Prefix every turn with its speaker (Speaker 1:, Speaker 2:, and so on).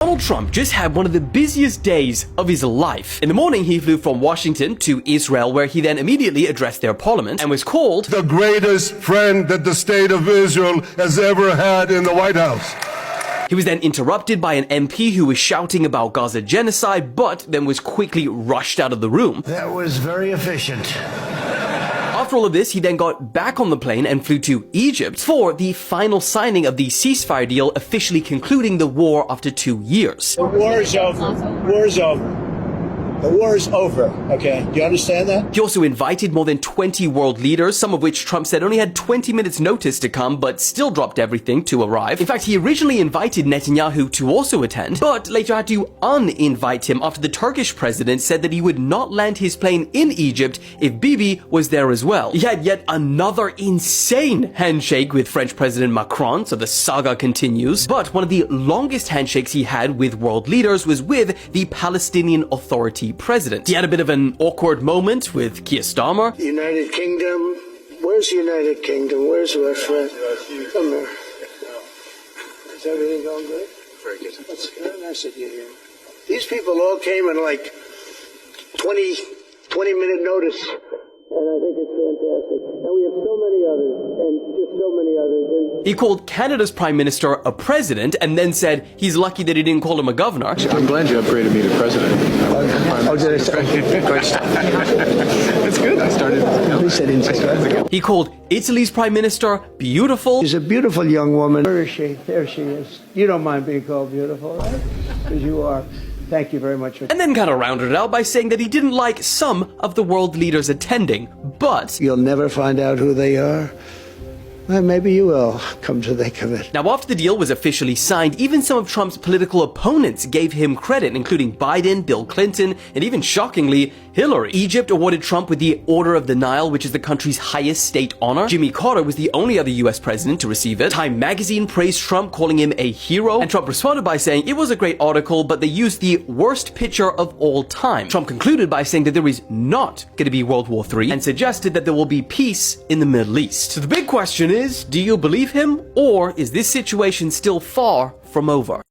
Speaker 1: Donald Trump just had one of the busiest days of his life. In the morning, he flew from Washington to Israel, where he then immediately addressed their parliament and was called
Speaker 2: the greatest friend that the state of Israel has ever had in the White House.
Speaker 1: He was then interrupted by an MP who was shouting about Gaza genocide, but then was quickly rushed out of the room.
Speaker 3: That was very efficient.
Speaker 1: After all of this, he then got back on the plane and flew to Egypt for the final signing of the ceasefire deal, officially concluding the war after 2 years.
Speaker 3: The war is over. War is over. The war is over, okay? Do you understand that?
Speaker 1: He also invited more than 20 world leaders, some of which Trump said only had 20 minutes notice to come, but still dropped everything to arrive. In fact, he originally invited Netanyahu to also attend, but later had to uninvite him after the Turkish president said that he would not land his plane in Egypt if Bibi was there as well. He had yet another insane handshake with French President Macron, so the saga continues. But one of the longest handshakes he had with world leaders was with the Palestinian Authority president. He had a bit of an awkward moment with Keir Starmer.
Speaker 3: United Kingdom. Where's the United Kingdom? Where's Westford? Come here. Is everything going good? Very good. That's good. Nice of you here. These people all came in like 20-minute notice. And I think it's fantastic. And we have so many others, and just so many others.
Speaker 1: He called Canada's Prime Minister a president and then said he's lucky that he didn't call him a governor.
Speaker 4: I'm glad you upgraded me to president. That's good. I started.
Speaker 1: He called Italy's Prime Minister beautiful.
Speaker 5: She's a beautiful young woman. Where is she? There she is. You don't mind being called beautiful, right? Because you are. Thank you very much.
Speaker 1: And then kind of rounded it out by saying that he didn't like some of the world leaders attending, but
Speaker 5: You'll never find out who they are. Well, maybe you will, come to think of it.
Speaker 1: now after the deal was officially signed, even some of Trump's political opponents gave him credit, including Biden, Bill Clinton, and even shockingly, Hillary. Egypt awarded Trump with the Order of the Nile, which is the country's highest state honor. Jimmy Carter was the only other US president to receive it. Time magazine praised Trump, calling him a hero, and Trump responded by saying it was a great article, but they used the worst picture of all time. Trump concluded by saying that there is not going to be World War III and suggested that there will be peace in the Middle East. So the big question is, do you believe him, or is this situation still far from over?